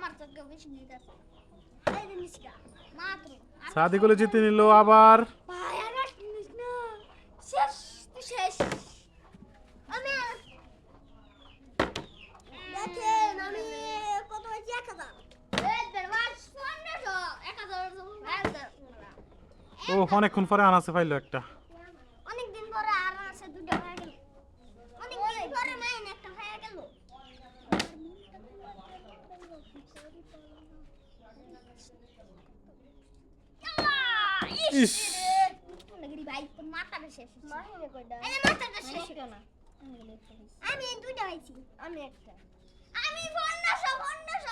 আমার থেকে বেশি নিতেছে এই জিনিসটা মাত্র সাদিকুল জিতে নিল আবার। ভাই আর জিনিস না শেষ শেষ আমি দেখেন আমি কত হয়েছে 1000 এই দরবার 1500 1000 ও অনেকক্ষণ পরে আনাসে পাইলো একটা। অনেক দিন পরে আর আছে দুটো হয়ে গেল অনেক দিন পরে মাইন একটা হয়ে গেল ইস লাগি ভাই তোর মাথাটা শেষ মাহিনে কইডা এই মাথাটা শেষ কেন আমি দুইটা হইছি আমি একটা আমি 1500